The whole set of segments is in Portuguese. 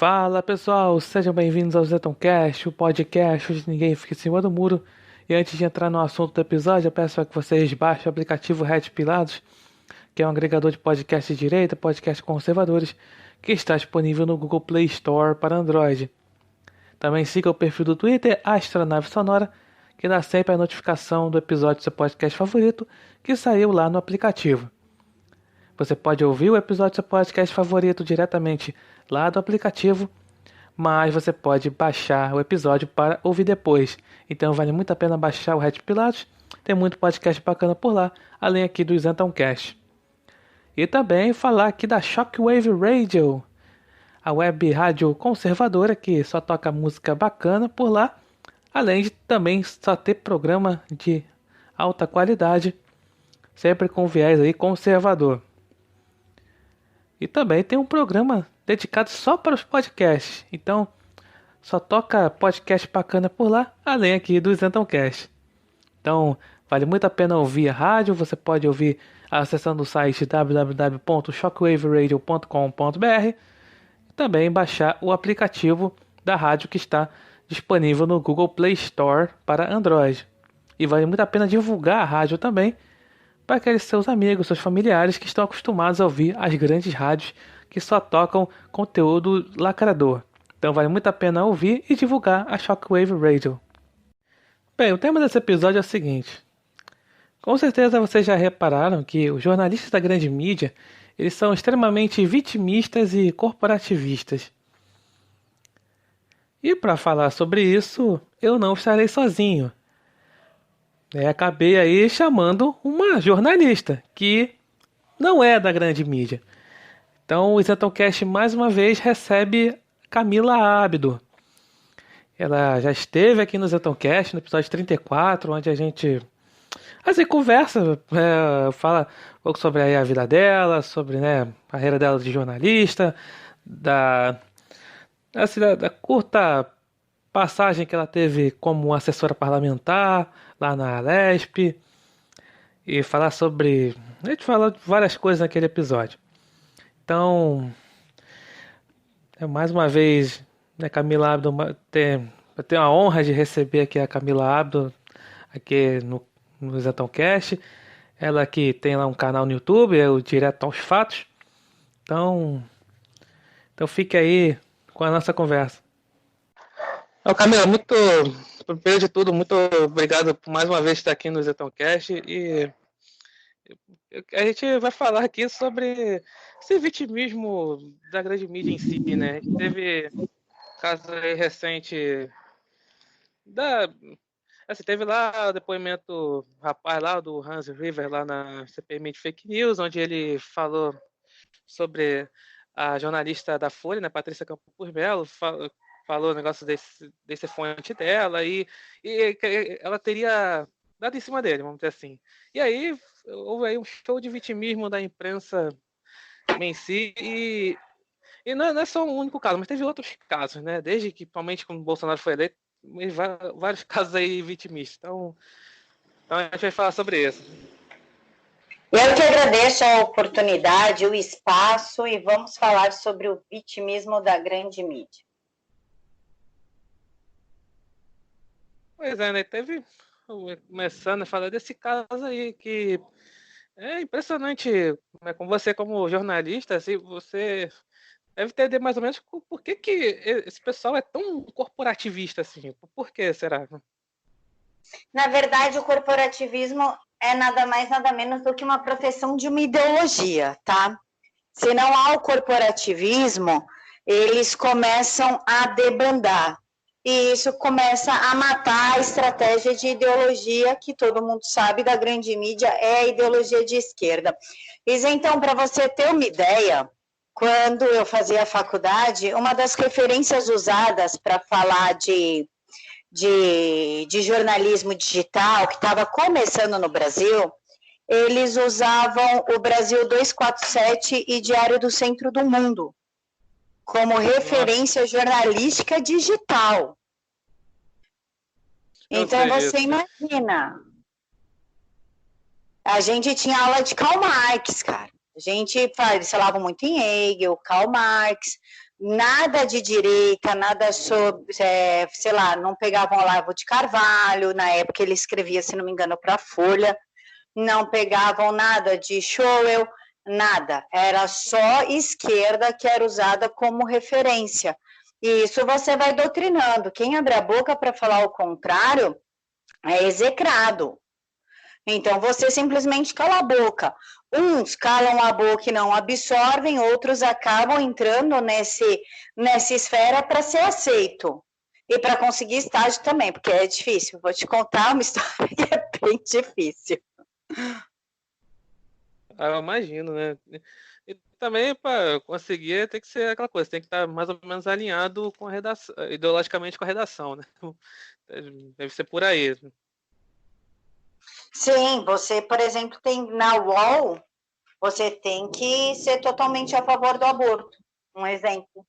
Fala pessoal, sejam bem-vindos ao Zetoncast, o podcast onde ninguém fica em cima do muro. E antes de entrar no assunto do episódio, eu peço que vocês baixem o aplicativo Red Pilados, que é um agregador de podcast de direita, podcast conservadores, que está disponível no Google Play Store para Android. Também siga o perfil do Twitter Astronave Sonora, que dá sempre a notificação do episódio do seu podcast favorito que saiu lá no aplicativo. Você pode ouvir o episódio do seu podcast favorito diretamente lá do aplicativo, mas você pode baixar o episódio para ouvir depois. Então vale muito a pena baixar o Red Pilatos. Tem muito podcast bacana por lá, além aqui do Isentoncast. E também falar aqui da Shockwave Radio, a web rádio conservadora que só toca música bacana por lá, além de também só ter programa de alta qualidade, sempre com viés aí conservador. E também tem um programa dedicado só para os podcasts. Então, só toca podcast bacana por lá, além aqui do Isentoncast. Então, vale muito a pena ouvir a rádio. Você pode ouvir acessando o site www.shockwaveradio.com.br e também baixar o aplicativo da rádio que está disponível no Google Play Store para Android. E vale muito a pena divulgar a rádio também para aqueles seus amigos, seus familiares que estão acostumados a ouvir as grandes rádios que só tocam conteúdo lacrador. Então vale muito a pena ouvir e divulgar a Shockwave Radio. Bem, o tema desse episódio é o seguinte. Com certeza vocês já repararam que os jornalistas da grande mídia, eles são extremamente vitimistas e corporativistas. E para falar sobre isso, eu não estarei sozinho. Acabei aí chamando uma jornalista que não é da grande mídia. Então o Isentoncast mais uma vez recebe Camila Abdo. Ela já esteve aqui no Isentoncast, no episódio 34, onde a gente assim, conversa, fala um pouco sobre aí a vida dela, sobre a carreira dela de jornalista, da curta passagem que ela teve como assessora parlamentar lá na Alesp, e falar sobre... A gente fala várias coisas naquele episódio. Então, mais uma vez, Camila Abdo eu tenho a honra de receber aqui a Camila Abdo aqui no Zetoncast. Ela que tem lá um canal no YouTube, é o Direto aos Fatos. Então fique aí com a nossa conversa. Camila, primeiro de tudo, muito obrigado por mais uma vez estar aqui no Zetoncast. E a gente vai falar aqui sobre esse vitimismo da grande mídia em si, né? A gente teve caso aí recente teve lá o depoimento do rapaz lá do Hans River lá na CPMI de Fake News, onde ele falou sobre a jornalista da Folha, né, Patrícia Campos Melo, falou o negócio desse fonte dela e ela teria dado em cima dele, vamos dizer assim. E aí houve aí um show de vitimismo da imprensa em si e não é só um único caso, mas teve outros casos, né? Desde que, principalmente quando o Bolsonaro foi eleito, vários casos aí vitimistas. Então a gente vai falar sobre isso. Eu que agradeço a oportunidade, o espaço, e vamos falar sobre o vitimismo da grande mídia. Pois é, né? Teve, começando a falar desse caso aí, que é impressionante, né? Com você como jornalista, assim, você deve entender mais ou menos por que esse pessoal é tão corporativista assim. Por que será? Na verdade, o corporativismo é nada mais, nada menos do que uma proteção de uma ideologia, tá? Se não há o corporativismo, eles começam a debandar. E isso começa a matar a estratégia de ideologia que todo mundo sabe da grande mídia é a ideologia de esquerda. Então, para você ter uma ideia, quando eu fazia a faculdade, uma das referências usadas para falar de jornalismo digital, que estava começando no Brasil, eles usavam o Brasil 247 e Diário do Centro do Mundo como referência jornalística digital. Então você imagina. A gente tinha aula de Karl Marx, cara. Eles falavam muito em Hegel, Karl Marx, nada de direita, nada sobre, sei lá, não pegavam Olavo de Carvalho, na época ele escrevia, se não me engano, para a Folha, não pegavam nada de Schowel, nada, era só esquerda que era usada como referência. E isso você vai doutrinando. Quem abre a boca para falar o contrário é execrado. Então você simplesmente cala a boca. Uns calam a boca e não absorvem, outros acabam entrando nessa esfera para ser aceito. E para conseguir estágio também, porque é difícil. Vou te contar uma história que é bem difícil. Eu imagino, né? E também para conseguir tem que ser aquela coisa, tem que estar mais ou menos alinhado com a redação, ideologicamente com a redação, né? Deve ser por aí. Sim, você, por exemplo, tem na UOL, você tem que ser totalmente a favor do aborto. Um exemplo.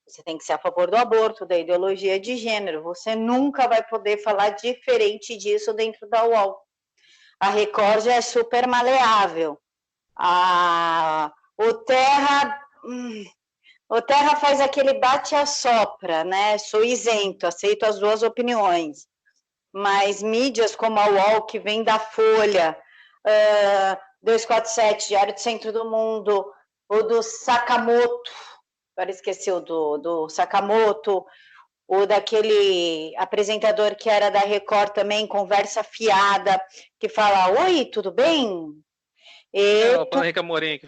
Você tem que ser a favor do aborto, da ideologia de gênero. Você nunca vai poder falar diferente disso dentro da UOL. A Record já é super maleável. O Terra faz aquele bate-a-sopra, né? Sou isento, aceito as duas opiniões. Mas mídias como a UOL, que vem da Folha, 247, Diário do Centro do Mundo, o do Sakamoto, agora esqueci o do Sakamoto, o daquele apresentador que era da Record também, Conversa Fiada, que fala, oi, tudo bem? É, o Paulo Henrique Amorim.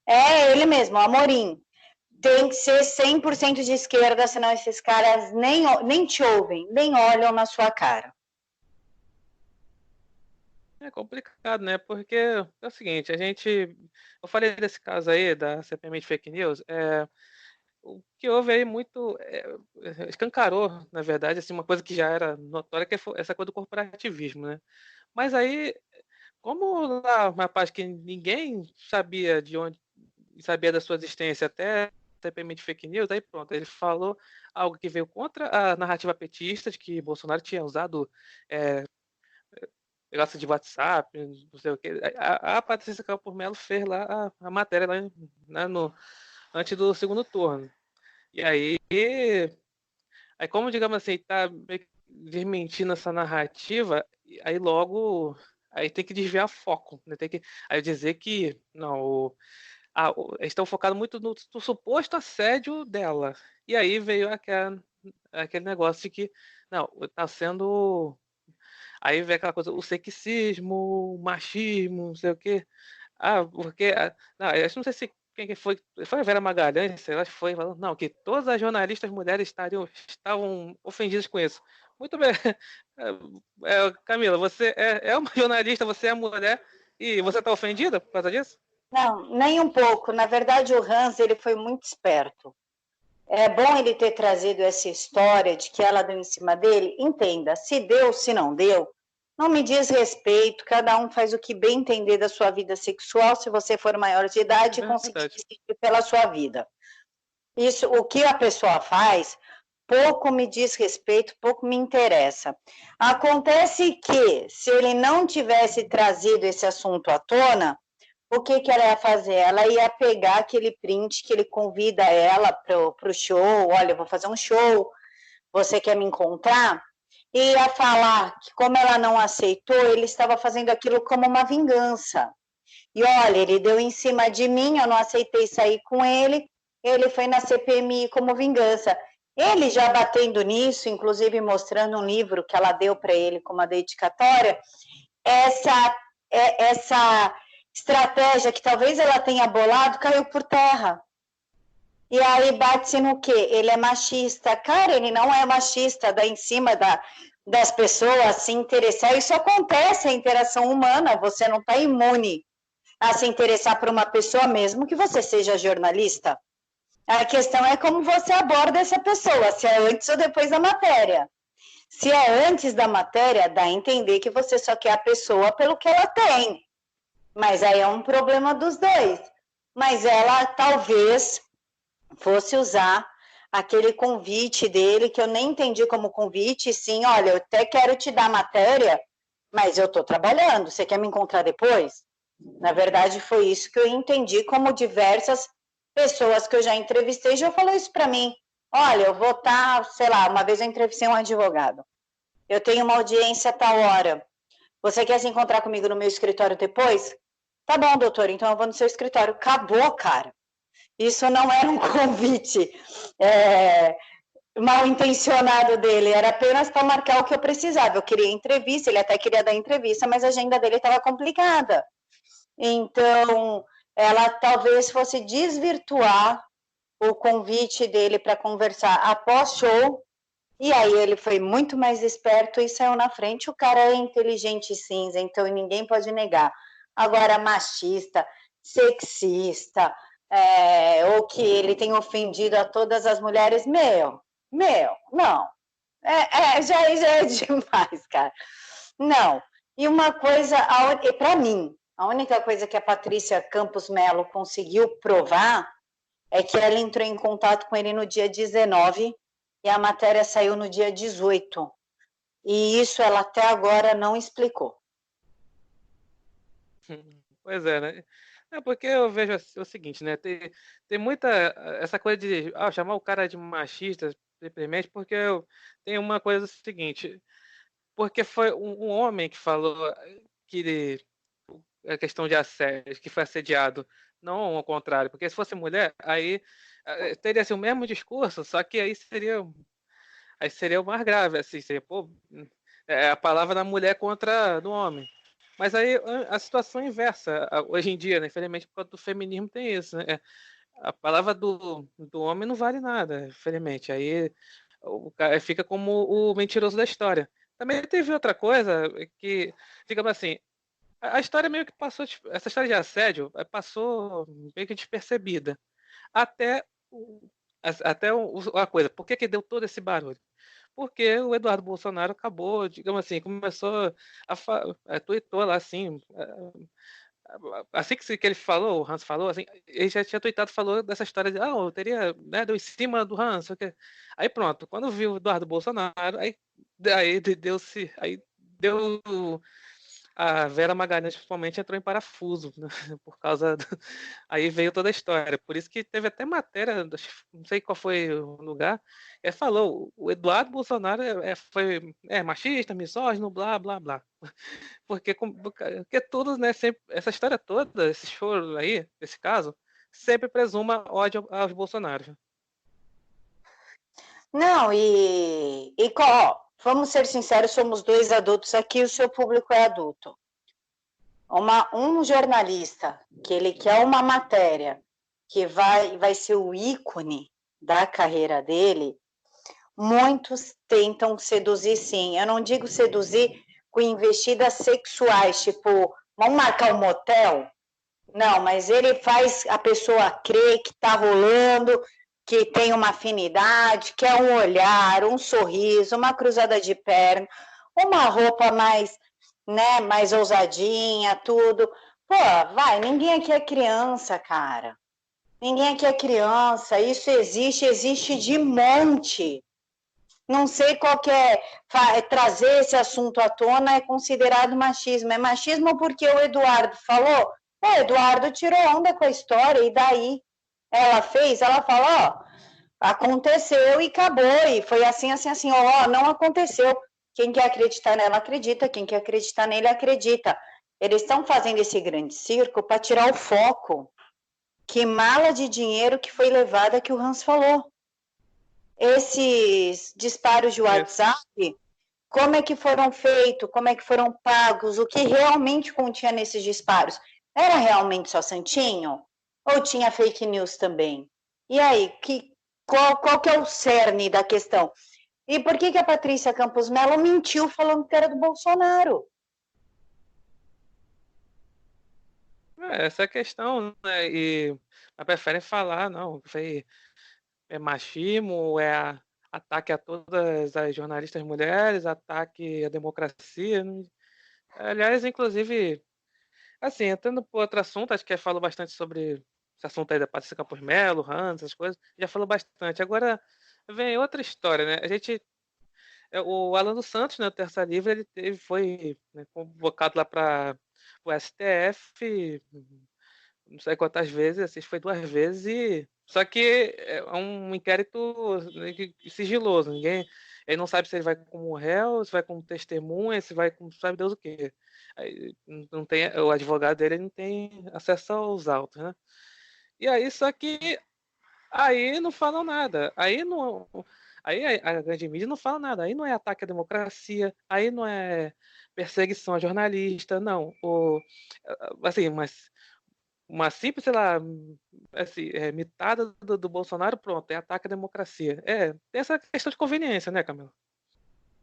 É ele mesmo, Amorim. Tem que ser 100% de esquerda, senão esses caras nem te ouvem, nem olham na sua cara. É complicado, né? Porque é o seguinte, eu falei desse caso aí da CPMI de fake news, o que houve aí muito escancarou, na verdade, assim, uma coisa que já era notória, que é essa coisa do corporativismo, né? Mas aí, como lá uma parte que ninguém sabia de onde, sabia da sua existência até CPMI de fake news, aí pronto, ele falou algo que veio contra a narrativa petista de que Bolsonaro tinha usado negócio de WhatsApp, não sei o quê. A Patrícia Campos Melo fez lá a matéria lá, né, antes do segundo turno. E aí como, digamos assim, tá desmentindo essa narrativa, aí logo aí tem que desviar foco, né? Tem que aí dizer que não, eles estão focados muito no suposto assédio dela. E aí veio aquele negócio de que não, tá sendo. Aí vem aquela coisa, o sexismo, o machismo, não sei o quê. Porque. Não, eu não sei se quem que foi. Foi a Vera Magalhães, sei lá, que foi falando, não, que todas as jornalistas mulheres estavam ofendidas com isso. Muito bem. Camila, você é uma jornalista, você é mulher e você está ofendida por causa disso? Não, nem um pouco. Na verdade, o Hans ele foi muito esperto. É bom ele ter trazido essa história de que ela deu em cima dele. Entenda, se deu, se não deu, não me diz respeito. Cada um faz o que bem entender da sua vida sexual. Se você for maior de idade, conseguir decidir pela sua vida. Isso, o que a pessoa faz, pouco me diz respeito, pouco me interessa. Acontece que, se ele não tivesse trazido esse assunto à tona, o que, que ela ia fazer? Ela ia pegar aquele print que ele convida ela para o show, olha, eu vou fazer um show, você quer me encontrar? E ia falar que como ela não aceitou, ele estava fazendo aquilo como uma vingança. E olha, ele deu em cima de mim, eu não aceitei sair com ele foi na CPMI como vingança. Ele já batendo nisso, inclusive mostrando um livro que ela deu para ele como uma dedicatória, essa estratégia que talvez ela tenha bolado caiu por terra. E aí bate-se no quê? Ele é machista. Cara, ele não é machista, dá em cima das pessoas se interessar. Isso acontece, a interação humana, você não está imune a se interessar por uma pessoa mesmo que você seja jornalista. A questão é como você aborda essa pessoa, se é antes ou depois da matéria. Se é antes da matéria, dá a entender que você só quer a pessoa pelo que ela tem. Mas aí é um problema dos dois. Mas ela talvez fosse usar aquele convite dele, que eu nem entendi como convite, sim, olha, eu até quero te dar matéria, mas eu estou trabalhando, você quer me encontrar depois? Na verdade, foi isso que eu entendi como diversas Pessoas que eu já entrevistei já falou isso para mim. Olha, eu vou estar, sei lá, uma vez eu entrevistei um advogado. Eu tenho uma audiência a tal hora. Você quer se encontrar comigo no meu escritório depois? Tá bom, doutor, então eu vou no seu escritório. Acabou, cara. Isso não era um convite mal intencionado dele, era apenas para marcar o que eu precisava. Eu queria entrevista, ele até queria dar entrevista, mas a agenda dele estava complicada. Então, ela talvez fosse desvirtuar o convite dele para conversar após show, e aí ele foi muito mais esperto e saiu na frente. O cara é inteligente sim, então ninguém pode negar. Agora, machista, sexista, ou que ele tem ofendido a todas as mulheres, não. Já é demais, cara. Não. E uma coisa, para mim, a única coisa que a Patrícia Campos Melo conseguiu provar é que ela entrou em contato com ele no dia 19 e a matéria saiu no dia 18. E isso ela até agora não explicou. Pois é, né? É porque eu vejo o seguinte, né? Tem muita essa coisa de chamar o cara de machista, simplesmente porque tem uma coisa seguinte, porque foi um homem que falou que a questão de assédio, que foi assediado, não ao contrário, porque se fosse mulher, aí teria assim, o mesmo discurso, só que aí seria o mais grave, assim, seria, pô, a palavra da mulher contra do homem. Mas aí a situação é inversa, hoje em dia, né? Infelizmente, por causa do feminismo tem isso, né? A palavra do homem não vale nada, infelizmente. Aí o cara fica como o mentiroso da história. Também teve outra coisa que, digamos assim, a história meio que passou, tipo, essa história de assédio passou meio que despercebida. Até, a coisa, por que deu todo esse barulho? Porque o Eduardo Bolsonaro acabou, digamos assim, começou tweetou lá assim, assim que ele falou, o Hans falou, assim, ele já tinha tweetado, falou dessa história de, eu teria, né, deu em cima do Hans, sei o quê. Aí pronto, quando viu o Eduardo Bolsonaro, aí deu a Vera Magalhães, principalmente, entrou em parafuso, né? Por causa do... Aí veio toda a história. Por isso que teve até matéria, não sei qual foi o lugar, falou, o Eduardo Bolsonaro foi machista, misógino, blá, blá, blá. Porque tudo, né, sempre, essa história toda, esse choro aí, esse caso, sempre presuma ódio aos Bolsonaros. Não, vamos ser sinceros, somos dois adultos aqui, o seu público é adulto. Um jornalista que ele quer uma matéria que vai ser o ícone da carreira dele, muitos tentam seduzir sim. Eu não digo seduzir com investidas sexuais, tipo, vamos marcar um motel? Não, mas ele faz a pessoa crer que está rolando, que tem uma afinidade, que é um olhar, um sorriso, uma cruzada de perna, uma roupa mais, né, mais ousadinha, tudo. Pô, vai, ninguém aqui é criança, cara. Ninguém aqui é criança. Isso existe de monte. Não sei qual que é, trazer esse assunto à tona é considerado machismo. É machismo porque o Eduardo falou, o Eduardo tirou onda com a história, e daí? Ela falou, aconteceu e acabou, e foi assim, assim, assim, não aconteceu. Quem quer acreditar nela acredita, quem quer acreditar nele acredita. Eles estão fazendo esse grande circo para tirar o foco. Que mala de dinheiro que foi levada que o Hans falou. Esses disparos de WhatsApp, como é que foram feitos, como é que foram pagos, o que realmente continha nesses disparos? Era realmente só santinho? Ou tinha fake news também? E aí, qual que é o cerne da questão? E por que a Patrícia Campos Melo mentiu falando que era do Bolsonaro? Essa é a questão, né? E preferem falar, não, foi machismo, ataque a todas as jornalistas mulheres, ataque à democracia. Né? Aliás, inclusive, assim, entrando por outro assunto, acho que falou bastante sobre esse assunto aí da Patrícia Campos Melo, Hans, essas coisas, já falou bastante. Agora vem outra história, né? O Alan dos Santos, né, o Terça Livre, foi, né, convocado lá para o STF não sei quantas vezes, assim, foi 2 vezes, só que é um inquérito sigiloso, ele não sabe se ele vai como réu, se vai como testemunha, se vai como sabe Deus o quê. Aí, não tem, o advogado dele não tem acesso aos autos, né? E aí, só que aí não falam nada. Aí a grande mídia não fala nada. Aí não é ataque à democracia, aí não é perseguição a jornalista, não. Assim, mas uma simples, sei lá, assim, mitada do Bolsonaro, pronto, é ataque à democracia. Tem essa questão de conveniência, né, Camila?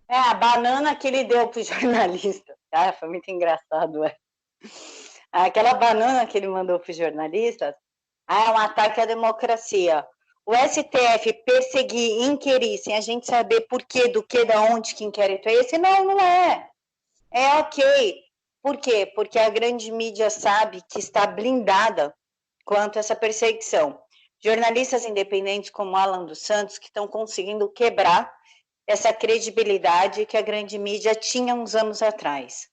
A banana que ele deu pro jornalista. Cara, foi muito engraçado, ué. Aquela banana que ele mandou para os jornalistas é um ataque à democracia. O STF perseguir, inquirir, sem a gente saber por quê, do que, da onde, que inquérito é esse? Não, não é. É ok. Por quê? Porque a grande mídia sabe que está blindada quanto a essa perseguição. Jornalistas independentes como Alan dos Santos, que estão conseguindo quebrar essa credibilidade que a grande mídia tinha uns anos atrás,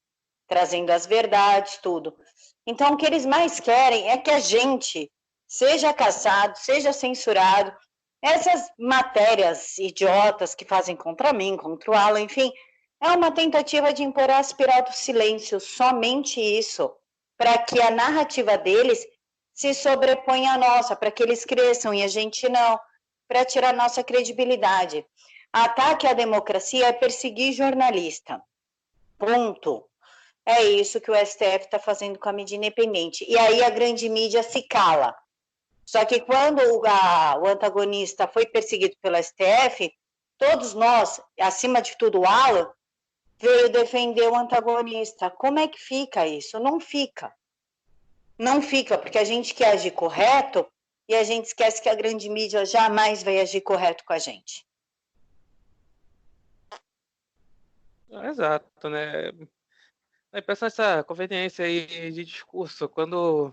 trazendo as verdades, tudo. Então, o que eles mais querem é que a gente seja caçado, seja censurado. Essas matérias idiotas que fazem contra mim, contra o Alan, enfim, é uma tentativa de impor a espiral do silêncio, somente isso, para que a narrativa deles se sobreponha à nossa, para que eles cresçam e a gente não, para tirar nossa credibilidade. Ataque à democracia é perseguir jornalista. Ponto. É isso que o STF está fazendo com a mídia independente. E aí a grande mídia se cala. Só que quando o antagonista foi perseguido pelo STF, todos nós, acima de tudo o Alan, veio defender o antagonista. Como é que fica isso? Não fica. Não fica, porque a gente quer agir correto e a gente esquece que a grande mídia jamais vai agir correto com a gente. Exato, né? Aí pensa nessa conveniência aí de discurso, quando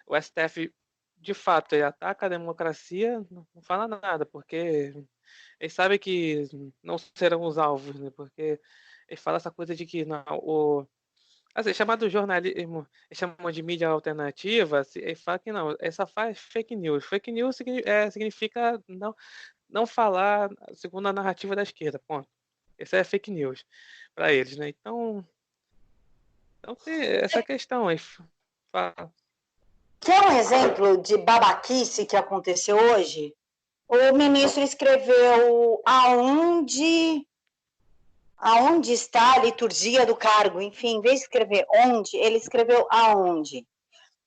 o STF de fato ele ataca a democracia, não fala nada, porque eles sabem que não serão os alvos, né? Porque eles falam essa coisa de que não, assim, chamado jornalismo, eles chamam de mídia alternativa, eles falam que não, essa faz fake news. Fake news significa não falar segundo a narrativa da esquerda, ponto. Essa é fake news para eles, né? Então tem essa questão aí. Fala. Quer um exemplo de babaquice que aconteceu hoje? O ministro escreveu aonde está a liturgia do cargo, enfim, em vez de escrever onde, ele escreveu aonde.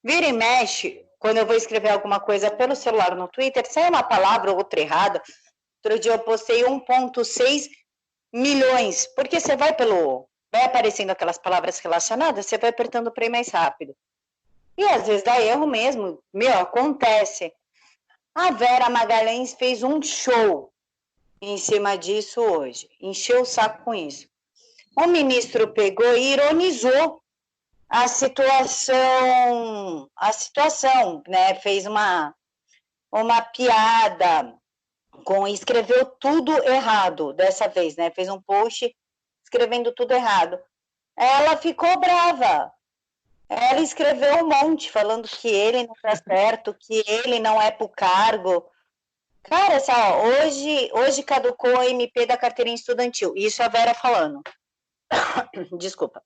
Vira e mexe, quando eu vou escrever alguma coisa pelo celular no Twitter, sai uma palavra ou outra errada. Outro dia eu postei 1,6 milhões, porque você vai aparecendo aquelas palavras relacionadas, você vai apertando o play mais rápido. E às vezes dá erro mesmo, acontece. A Vera Magalhães fez um show em cima disso hoje, encheu o saco com isso. O ministro pegou e ironizou a situação, né? Fez uma piada, escreveu tudo errado dessa vez, né? Fez um post escrevendo tudo errado. Ela ficou brava. Ela escreveu um monte falando que ele não está certo, que ele não é pro cargo. Cara, hoje caducou a MP da carteirinha estudantil. Isso a Vera falando. Desculpa.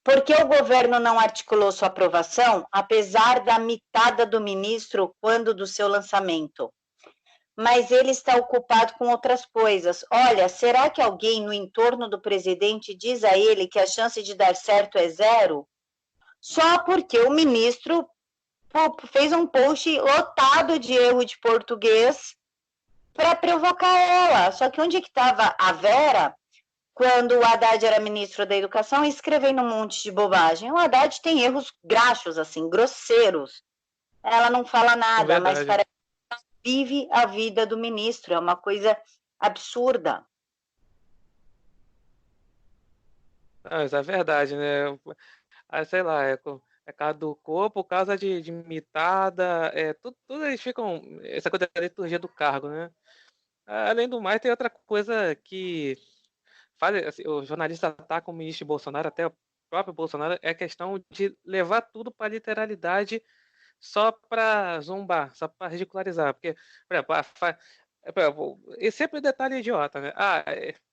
Por que o governo não articulou sua aprovação, apesar da mitada do ministro quando do seu lançamento? Mas ele está ocupado com outras coisas. Olha, será que alguém no entorno do presidente diz a ele que a chance de dar certo é zero? Só porque o ministro fez um post lotado de erro de português para provocar ela. Só que onde que estava a Vera quando o Haddad era ministro da Educação escrevendo um monte de bobagem? O Haddad tem erros graxos, assim, grosseiros. Ela não fala nada, mas parece que vive a vida do ministro. É uma coisa absurda. Não, isso é verdade, né? Sei lá, é causa do corpo, causa de mitada, tudo eles ficam. Essa coisa da liturgia do cargo, né? Além do mais, tem outra coisa que faz, assim, o jornalista ataca o ministro Bolsonaro até próprio Bolsonaro é a questão de levar tudo para literalidade só para zombar, só para ridicularizar. Porque, por exemplo, e sempre detalhe idiota, né?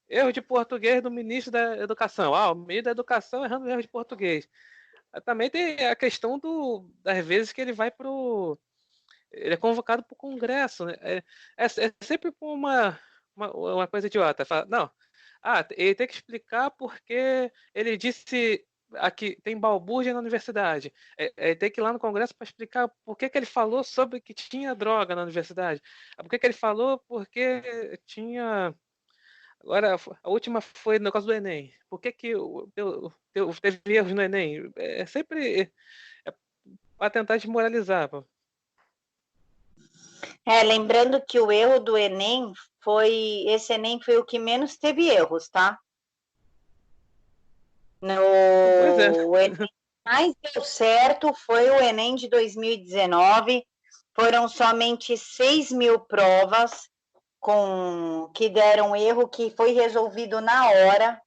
Erro de português do ministro da Educação. O ministro da Educação errando erro de português. Também tem a questão das vezes que ele vai ele é convocado para o Congresso, né? É sempre uma coisa idiota. Fala, não, ele tem que explicar porque ele disse aqui tem balbúrdia na universidade. Ele tem que ir lá no Congresso para explicar por que ele falou sobre que tinha droga na universidade. Por que ele falou porque tinha. Agora, a última foi no caso do Enem. Por que teve erros no Enem? É sempre para tentar desmoralizar. Pô. Lembrando que o erro do Enem esse Enem foi o que menos teve erros, tá? Pois é. O Enem que mais deu certo foi o Enem de 2019. Foram somente 6 mil provas que deram erro, que foi resolvido na hora.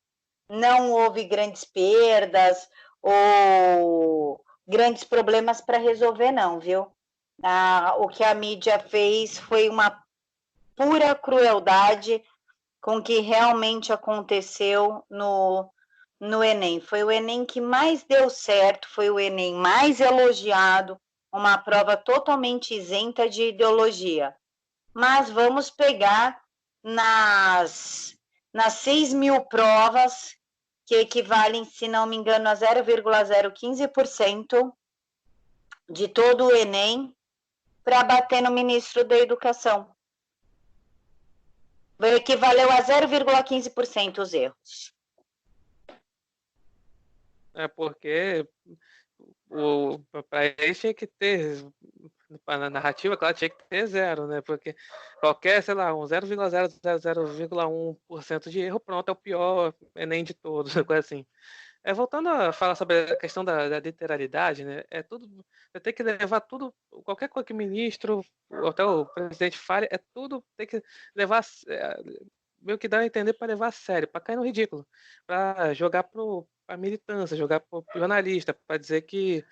Não houve grandes perdas ou grandes problemas para resolver, não, viu? O que a mídia fez foi uma pura crueldade com o que realmente aconteceu no Enem. Foi o Enem que mais deu certo, foi o Enem mais elogiado, uma prova totalmente isenta de ideologia. Mas vamos pegar nas 6 mil provas, que equivalem, se não me engano, a 0,015% de todo o Enem, para bater no ministro da Educação. Equivaleu a 0,15% os erros. Porque para ele tinha que ter, na narrativa, claro, tinha que ter zero, né? Porque qualquer, sei lá, um 0,001% de erro, pronto, é o pior Enem de todos, coisa assim. Voltando a falar sobre a questão da literalidade, né? Você tem que levar tudo, qualquer coisa que o ministro, ou até o presidente fale, tudo tem que levar, meio que dá a entender para levar a sério, para cair no ridículo, para jogar para a militância, jogar para o jornalista, para dizer que,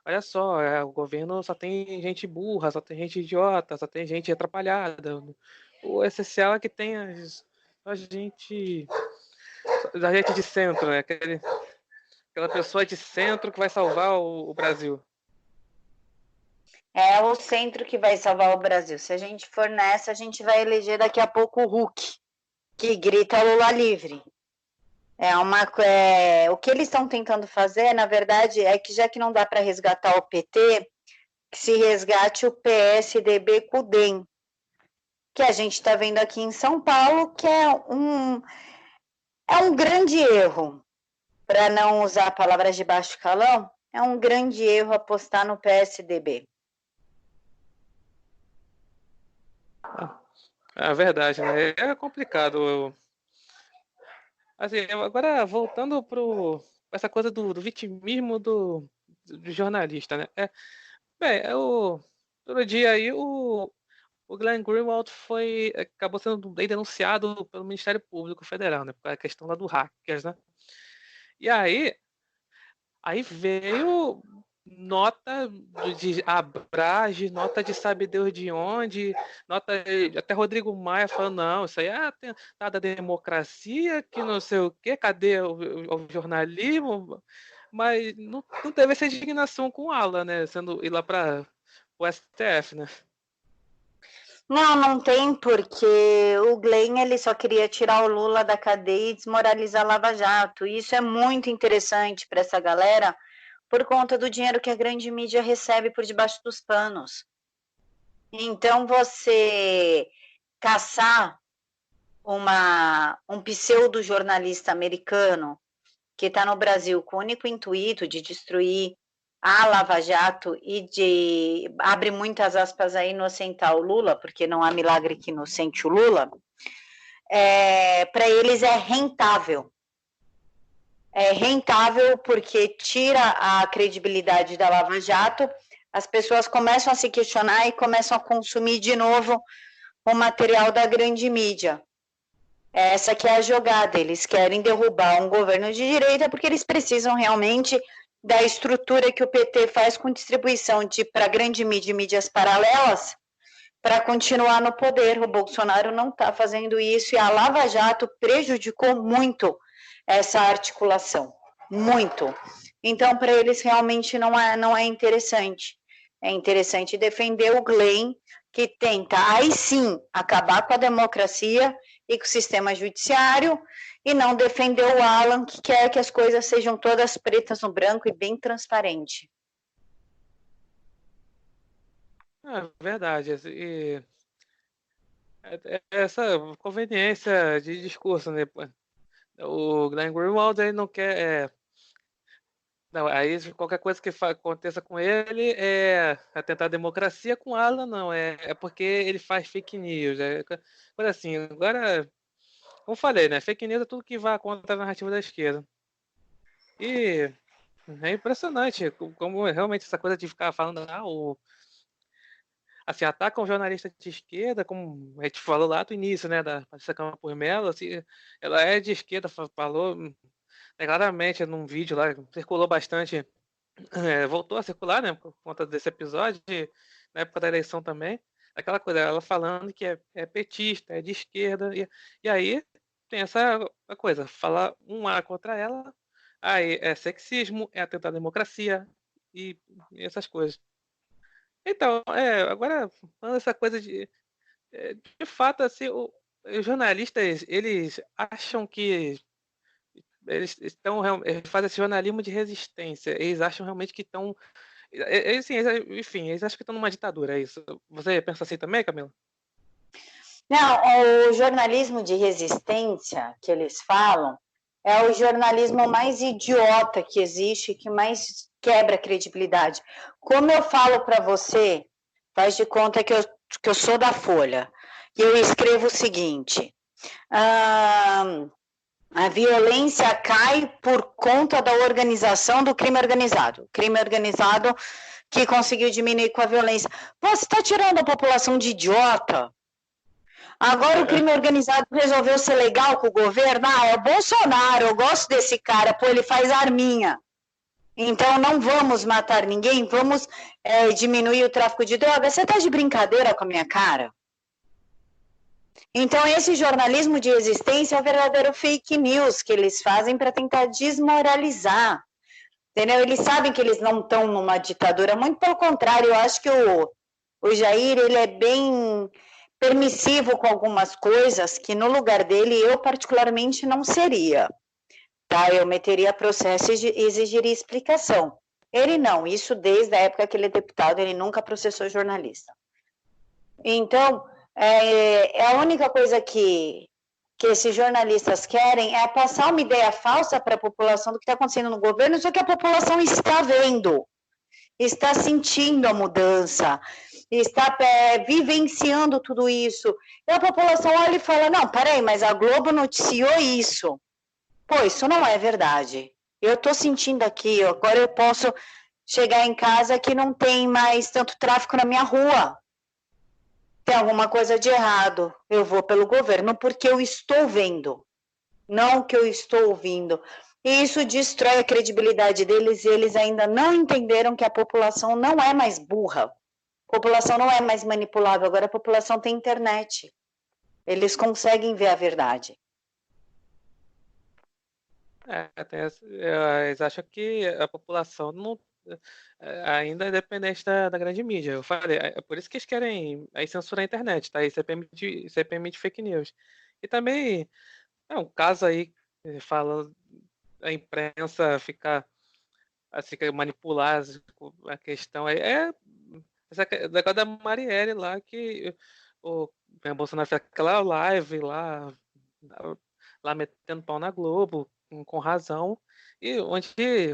olha só, o governo só tem gente burra, só tem gente idiota, só tem gente atrapalhada. O essencial é que tenha a gente de centro, né? Aquela pessoa de centro que vai salvar o Brasil. É o centro que vai salvar o Brasil. Se a gente for nessa, a gente vai eleger daqui a pouco o Hulk, que grita Lula livre. O que eles estão tentando fazer, na verdade, é que já que não dá para resgatar o PT, que se resgate o PSDB com o DEM, que a gente está vendo aqui em São Paulo, que é um grande erro, para não usar palavras de baixo calão, é um grande erro apostar no PSDB. É verdade, né? É complicado. Assim, agora voltando para essa coisa do vitimismo do jornalista, né? Todo dia aí o Glenn Greenwald acabou sendo denunciado pelo Ministério Público Federal, né? Por causa da questão lá do hackers, né? E aí veio nota de Abrage, nota de sabe Deus de onde, nota até Rodrigo Maia falando, não, isso aí é atentado à democracia, que não sei o quê, cadê o jornalismo? Mas não teve essa indignação com o Alan, né? Ir lá para o STF, né? Não tem, porque o Glenn ele só queria tirar o Lula da cadeia e desmoralizar a Lava Jato. E isso é muito interessante para essa galera, por conta do dinheiro que a grande mídia recebe por debaixo dos panos. Então, você caçar um pseudo-jornalista americano que está no Brasil com o único intuito de destruir a Lava Jato e de, abre muitas aspas aí, inocentar o Lula, porque não há milagre que inocente o Lula, para eles é rentável. É rentável porque tira a credibilidade da Lava Jato, as pessoas começam a se questionar e começam a consumir de novo o material da grande mídia. Essa que é a jogada. Eles querem derrubar um governo de direita porque eles precisam realmente da estrutura que o PT faz com distribuição para grande mídia e mídias paralelas para continuar no poder. O Bolsonaro não está fazendo isso e a Lava Jato prejudicou muito essa articulação. Muito. Então, para eles realmente não é interessante. É interessante defender o Glenn, que tenta, aí sim, acabar com a democracia e com o sistema judiciário, e não defender o Alan, que quer que as coisas sejam todas pretas no branco e bem transparente. Verdade. E essa conveniência de discurso, né? O Glenn Greenwald, ele não quer. Não, aí qualquer coisa que aconteça com ele é atentar a democracia. Com Alan, não. É porque ele faz fake news. Coisa assim. Agora, como falei, né? Fake news é tudo que vai contra a narrativa da esquerda. E é impressionante como realmente essa coisa de ficar falando, assim, atacam jornalista de esquerda, como a gente falou lá do início, né, da Patrícia Campos Mello, assim, ela é de esquerda, falou claramente num vídeo lá, circulou bastante, voltou a circular, né, por conta desse episódio, na época da eleição também, aquela coisa, ela falando que é petista, é de esquerda, e aí tem essa coisa, falar um A contra ela, aí é sexismo, é atentar à democracia, e essas coisas. Então, agora, falando essa coisa de fato, assim, os jornalistas, eles acham que eles fazem esse jornalismo de resistência, eles acham realmente que estão, assim, enfim, eles acham que estão numa ditadura, é isso. Você pensa assim também, Camila? Não, o jornalismo de resistência que eles falam é o jornalismo mais idiota que existe, que mais quebra a credibilidade. Como eu falo para você, faz de conta que eu sou da Folha, e eu escrevo o seguinte: a violência cai por conta da organização do crime organizado. Crime organizado que conseguiu diminuir com a violência. Você está tirando a população de idiota? Agora o crime organizado resolveu ser legal com o governo? É o Bolsonaro, eu gosto desse cara, pô, ele faz arminha. Então não vamos matar ninguém, vamos diminuir o tráfico de drogas. Você tá de brincadeira com a minha cara? Então esse jornalismo de resistência é o verdadeiro fake news que eles fazem para tentar desmoralizar. Entendeu? Eles sabem que eles não estão numa ditadura, muito pelo contrário, eu acho que o Jair, ele é bem permissivo com algumas coisas que no lugar dele eu particularmente não seria, tá? Eu meteria processo e exigiria explicação. Ele não, isso desde a época que ele é deputado, ele nunca processou jornalista. Então, a única coisa que esses jornalistas querem é passar uma ideia falsa para a população do que está acontecendo no governo, só que a população está vendo, está sentindo a mudança, está vivenciando tudo isso. E a população olha e fala, não, peraí, mas a Globo noticiou isso. Pô, isso não é verdade. Eu estou sentindo aqui, agora eu posso chegar em casa que não tem mais tanto tráfico na minha rua. Tem alguma coisa de errado. Eu vou pelo governo porque eu estou vendo, não que eu estou ouvindo. E isso destrói a credibilidade deles e eles ainda não entenderam que a população não é mais burra. A população não é mais manipulável, agora a população tem internet. Eles conseguem ver a verdade. Eles acham que a população não, ainda é dependente da grande mídia. Eu falei, é por isso que eles querem aí censurar a internet, tá? Isso permite fake news. E também é um caso aí falando a imprensa ficar assim, manipular a questão aí. Essa negócio da Marielle lá, que o Bolsonaro fez aquela live lá metendo pau na Globo, com razão, e onde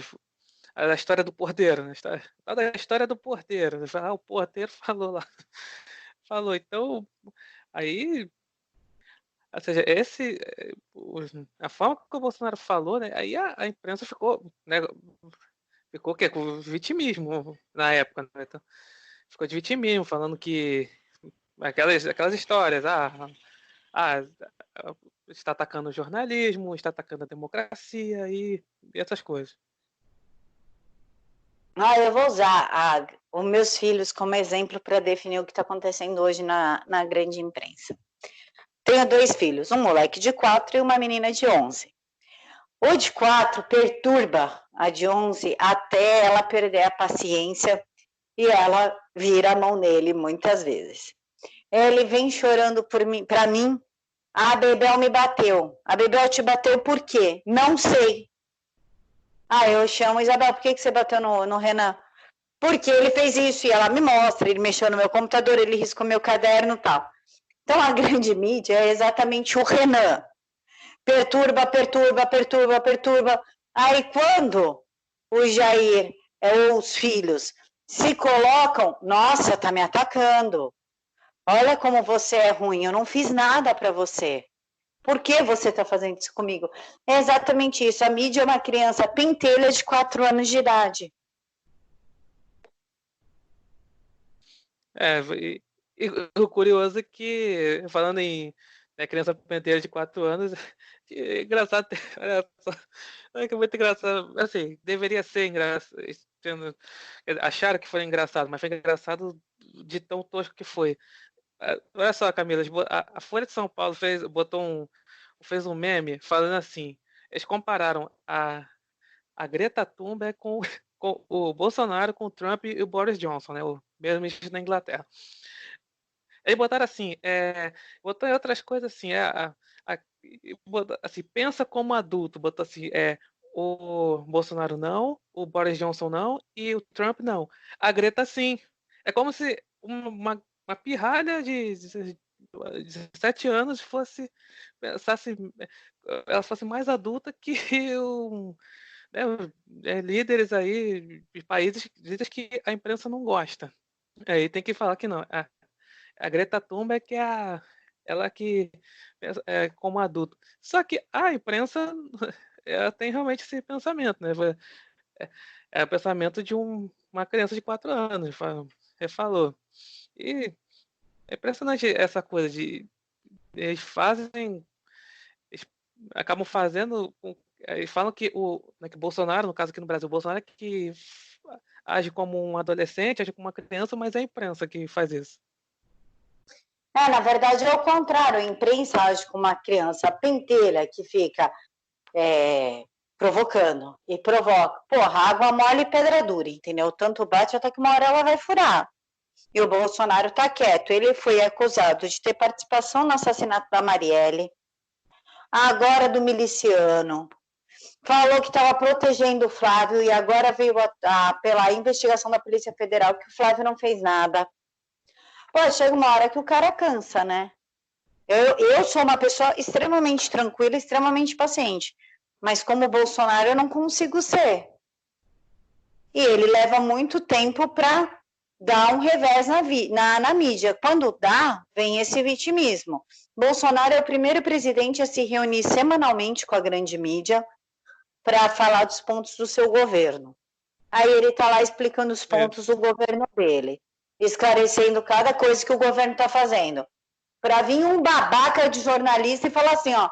a história do porteiro, né? Da história do porteiro. O porteiro falou lá. Falou, então, aí, ou seja, a forma que o Bolsonaro falou, né? Aí a imprensa ficou, né? Ficou o quê? Com vitimismo na época, né? Então, ficou de vitimismo, falando que aquelas histórias, ah, está atacando o jornalismo, está atacando a democracia e essas coisas. Eu vou usar os meus filhos como exemplo para definir o que está acontecendo hoje na grande imprensa. Tenho 2 filhos, um moleque de 4 e uma menina de 11. O de 4 perturba a de 11 até ela perder a paciência e ela vira a mão nele muitas vezes. Ele vem chorando para mim, a Bebel me bateu. A Bebel te bateu por quê? Não sei. Eu chamo Isabel, por que você bateu no Renan? Porque ele fez isso, e ela me mostra, ele mexeu no meu computador, ele riscou meu caderno e tal. Então, a grande mídia é exatamente o Renan. Perturba, perturba, perturba, perturba. Aí, quando o Jair ou os filhos se colocam, nossa, tá me atacando. Olha como você é ruim, eu não fiz nada para você. Por que você está fazendo isso comigo? É exatamente isso. A mídia é uma criança pentelha de 4 anos de idade. E o curioso é que, falando em criança penteira de 4 anos, que engraçado, olha só, olha que muito engraçado, assim, deveria ser engraçado, acharam que foi engraçado, mas foi engraçado de tão tosco que foi. Olha só, Camila, a Folha de São Paulo fez um meme falando assim, eles compararam a Greta Thunberg com o Bolsonaro, com o Trump e o Boris Johnson, né, o mesmo ministro da Inglaterra. Eles botaram assim, botou em outras coisas assim, assim, pensa como adulto, botou assim, o Bolsonaro não, o Boris Johnson não e o Trump não. A Greta sim. É como se uma pirralha de 17 anos pensasse, ela fosse mais adulta que né, líderes aí de países, líderes que a imprensa não gosta. Aí tem que falar que não. A Greta Thunberg é ela que pensa como adulto. Só que a imprensa ela tem realmente esse pensamento, né? É o pensamento de uma criança de 4 anos, você falou. E é impressionante essa coisa de eles fazem, eles acabam fazendo, eles falam que que Bolsonaro, no caso aqui no Brasil, o Bolsonaro é que age como um adolescente, age como uma criança, mas é a imprensa que faz isso. Na verdade é o contrário, a imprensa age como uma criança pentelha que fica provocando e provoca. Porra, água mole e pedra dura, entendeu? Tanto bate até que uma hora ela vai furar. E o Bolsonaro tá quieto. Ele foi acusado de ter participação no assassinato da Marielle, agora do miliciano. Falou que estava protegendo o Flávio e agora veio pela investigação da Polícia Federal que o Flávio não fez nada. Pô, chega uma hora que o cara cansa, né? Eu sou uma pessoa extremamente tranquila, extremamente paciente. Mas como Bolsonaro eu não consigo ser. E ele leva muito tempo para dar um revés na mídia. Quando dá, vem esse vitimismo. Bolsonaro é o primeiro presidente a se reunir semanalmente com a grande mídia para falar dos pontos do seu governo. Aí ele está lá explicando os pontos do governo dele, esclarecendo cada coisa que o governo está fazendo. Para vir um babaca de jornalista e falar assim, ó,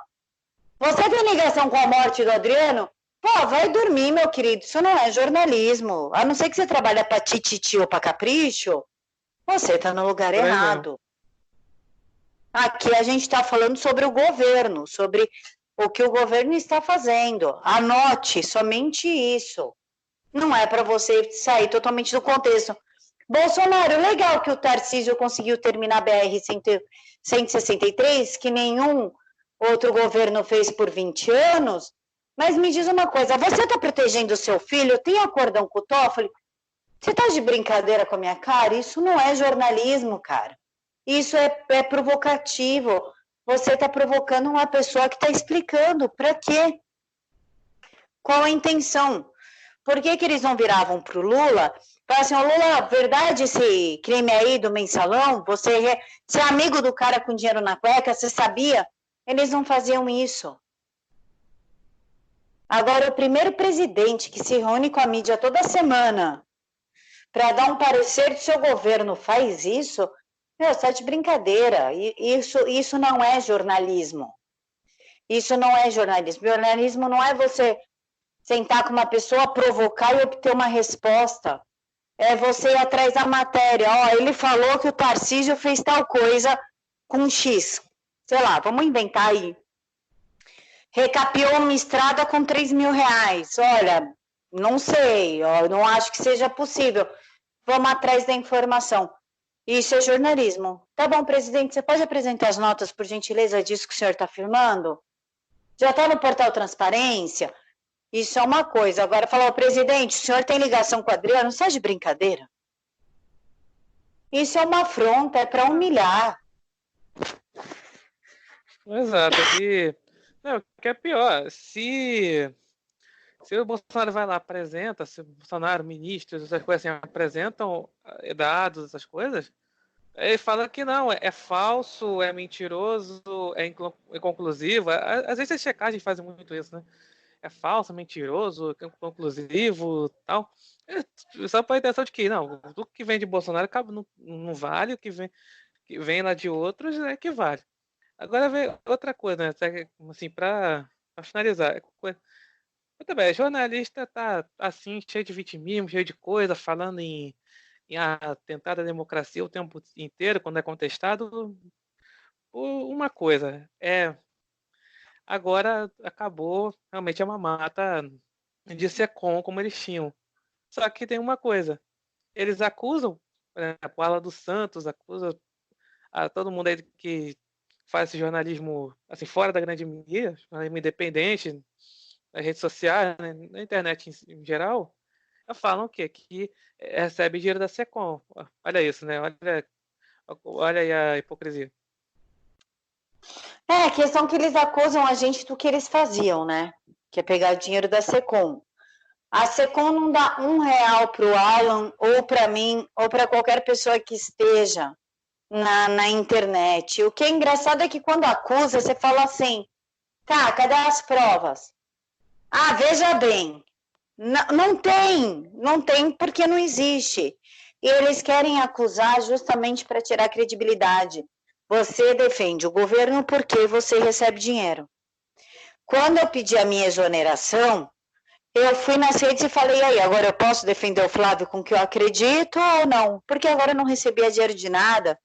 você tem ligação com a morte do Adriano? Pô, vai dormir, meu querido, isso não é jornalismo. A não ser que você trabalha para tititi ou para capricho, você está no lugar errado. Aqui a gente está falando sobre o governo, sobre o que o governo está fazendo. Anote somente isso. Não é para você sair totalmente do contexto. Bolsonaro, legal que o Tarcísio conseguiu terminar a BR-163, que nenhum outro governo fez por 20 anos, mas me diz uma coisa, você está protegendo o seu filho? Tem acordão com o Toffoli? Você está de brincadeira com a minha cara? Isso não é jornalismo, cara. Isso é provocativo. Você está provocando uma pessoa que está explicando para quê? Qual a intenção? Por que eles não viravam para o Lula? Falaram assim, Lula, verdade esse crime aí do mensalão? Você é amigo do cara com dinheiro na cueca, você sabia? Eles não faziam isso. Agora, o primeiro presidente que se reúne com a mídia toda semana para dar um parecer do seu governo faz isso, meu, está de brincadeira. Isso não é jornalismo. Isso não é jornalismo. Jornalismo não é você sentar com uma pessoa, provocar e obter uma resposta. É você ir atrás da matéria. Ó, ele falou que o Tarcísio fez tal coisa com X. Sei lá, vamos inventar aí. Recapeou uma estrada com 3.000 reais. Olha, não sei, ó, não acho que seja possível. Vamos atrás da informação. Isso é jornalismo. Tá bom, presidente, você pode apresentar as notas, por gentileza, disso que o senhor está afirmando? Já está no portal Transparência? Isso é uma coisa. Agora, falou, presidente, o senhor tem ligação com o Adriano? Não está de brincadeira? Isso é uma afronta, é para humilhar. Exato. E não, o que é pior, se o Bolsonaro vai lá, apresenta, se o Bolsonaro, ministros, essas coisas assim, apresentam dados, essas coisas, ele fala que não, é falso, é mentiroso, é inconclusivo. Às vezes as checagens fazem muito isso, né? É falso, mentiroso, inconclusivo, tal. Só para a intenção de que, não, tudo que vem de Bolsonaro não vale, o que vem lá de outros é que vale. Agora vem outra coisa, né? Assim, para finalizar. Muito bem, jornalista tá assim, cheio de vitimismo, cheio de coisa, falando em atentar à democracia o tempo inteiro, quando é contestado. Uma coisa, agora acabou realmente a mamata de ser como eles tinham. Só que tem uma coisa, eles acusam, a ala dos Santos, acusa a todo mundo aí que faz esse jornalismo assim, fora da grande mídia, jornalismo independente, nas redes sociais, né, na internet em geral, falam o quê? Que recebe dinheiro da Secom. Olha isso, né? Olha aí a hipocrisia. É, a questão que eles acusam a gente do que eles faziam, né? Que é pegar dinheiro da Secom. A Secom não dá R$ 1 para o Alan, ou para mim, ou para qualquer pessoa que esteja na internet. O que é engraçado é que quando acusa, você fala assim, tá, cadê as provas? Ah, veja bem, não tem porque não existe. E eles querem acusar justamente para tirar credibilidade. Você defende o governo porque você recebe dinheiro. Quando eu pedi a minha exoneração, eu fui nas redes e falei, aí, agora eu posso defender o Flávio com o que eu acredito ou não? Porque agora eu não recebia dinheiro de nada.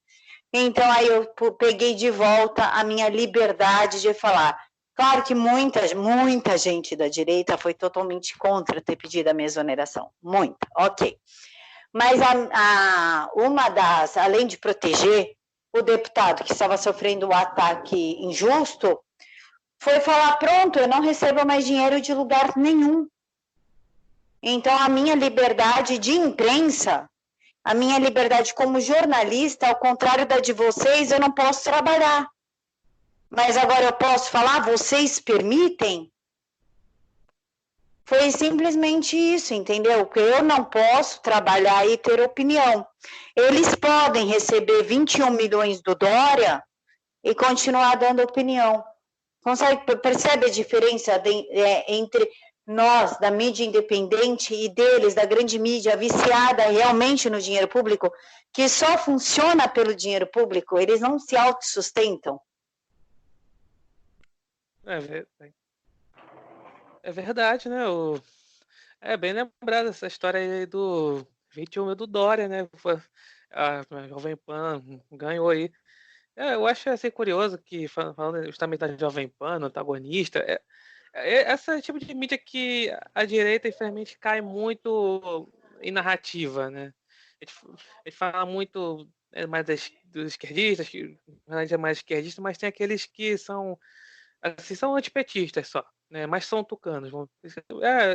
Então aí eu peguei de volta a minha liberdade de falar. Claro que muita gente da direita foi totalmente contra ter pedido a minha exoneração. Muita, ok. Mas uma das, além de proteger o deputado que estava sofrendo o ataque injusto, foi falar, pronto, eu não recebo mais dinheiro de lugar nenhum. Então a minha liberdade de imprensa, a minha liberdade como jornalista, ao contrário da de vocês, eu não posso trabalhar. Mas agora eu posso falar, vocês permitem? Foi simplesmente isso, entendeu? Porque eu não posso trabalhar e ter opinião. Eles podem receber 21 milhões do Dória e continuar dando opinião. Percebe a diferença entre nós, da mídia independente, e deles, da grande mídia, viciada realmente no dinheiro público, que só funciona pelo dinheiro público, eles não se autossustentam. É verdade, né? É bem lembrado essa história aí do 21 do Dória, né? A Jovem Pan ganhou aí. Eu acho assim curioso que, falando justamente da Jovem Pan, antagonista, esse tipo de mídia que a direita, infelizmente, cai muito em narrativa, né? A gente fala muito mais dos esquerdistas, que a gente é mais esquerdista, mas tem aqueles que são, assim, são antipetistas só, né? Mas são tucanos.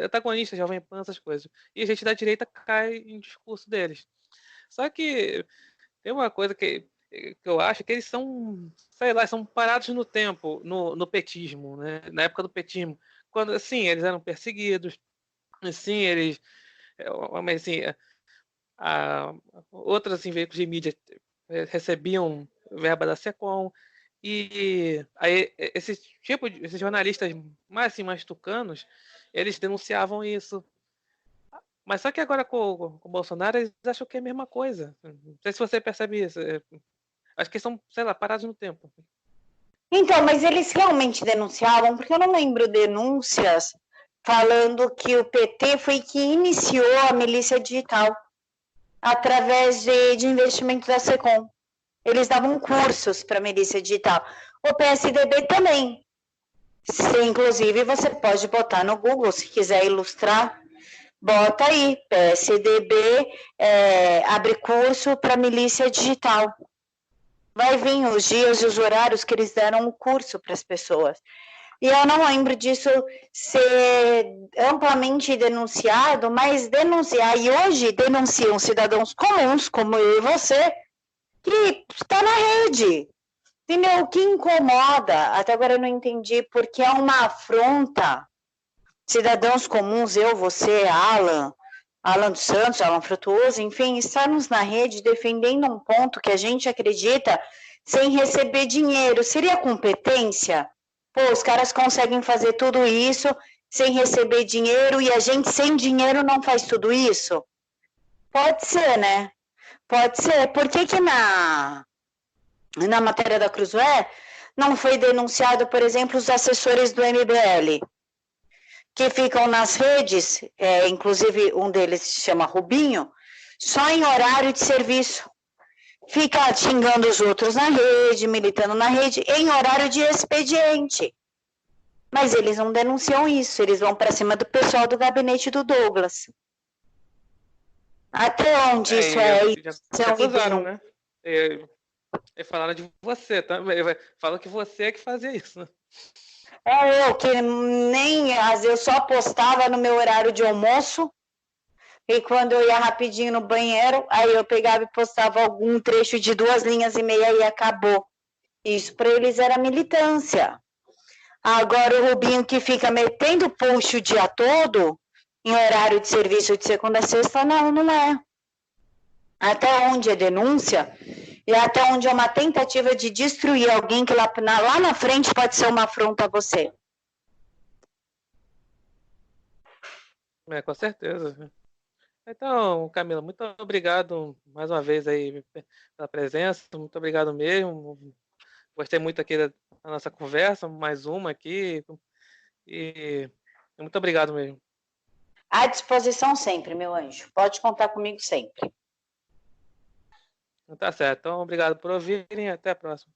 Antagonistas, Jovem Pan, essas coisas. E a gente da direita cai em discurso deles. Só que tem uma coisa que eu acho que eles são, sei lá, são parados no tempo, no petismo, né? Na época do petismo. Quando, assim, eles eram perseguidos, assim, mas assim, a, outros assim, veículos de mídia recebiam verba da Secom, e aí esses jornalistas mais, assim, mais tucanos, eles denunciavam isso. Mas só que agora com o Bolsonaro, eles acham que é a mesma coisa. Não sei se você percebe isso. Acho que são, sei lá, parados no tempo. Então, mas eles realmente denunciavam, porque eu não lembro denúncias falando que o PT foi que iniciou a milícia digital através de investimento da Secom. Eles davam cursos para milícia digital. O PSDB também. Inclusive, você pode botar no Google, se quiser ilustrar, bota aí, PSDB abre curso para milícia digital. Vai vir os dias e os horários que eles deram o curso para as pessoas. E eu não lembro disso ser amplamente denunciado, mas denunciar, e hoje denunciam cidadãos comuns, como eu e você, que está na rede. Entendeu? O que incomoda, até agora eu não entendi, porque é uma afronta. Cidadãos comuns, eu, você, Alan dos Santos, Alan Frutuoso, enfim, estarmos na rede defendendo um ponto que a gente acredita sem receber dinheiro. Seria competência? Pô, os caras conseguem fazer tudo isso sem receber dinheiro e a gente sem dinheiro não faz tudo isso? Pode ser, né? Pode ser. Por que na matéria da Cruzoé não foi denunciado, por exemplo, os assessores do MBL? Que ficam nas redes, inclusive um deles se chama Rubinho, só em horário de serviço. Fica xingando os outros na rede, militando na rede, em horário de expediente. Mas eles não denunciam isso, eles vão para cima do pessoal do gabinete do Douglas. Até onde isso já acusaram, né? Falaram de você, tá? Falam que você é que fazia isso, né? Eu que nem eu só postava no meu horário de almoço, e quando eu ia rapidinho no banheiro, aí eu pegava e postava algum trecho de 2 linhas e meia e acabou. Isso para eles era militância. Agora o Rubinho que fica metendo puxo o dia todo, em horário de serviço de segunda a sexta, não é. Até onde é denúncia, e até onde é uma tentativa de destruir alguém que lá na frente pode ser uma afronta a você. Com certeza. Então, Camila, muito obrigado mais uma vez aí pela presença, muito obrigado mesmo. Gostei muito aqui da nossa conversa, mais uma aqui, e muito obrigado mesmo. À disposição sempre, meu anjo. Pode contar comigo sempre. Tá certo. Então, obrigado por ouvirem e até a próxima.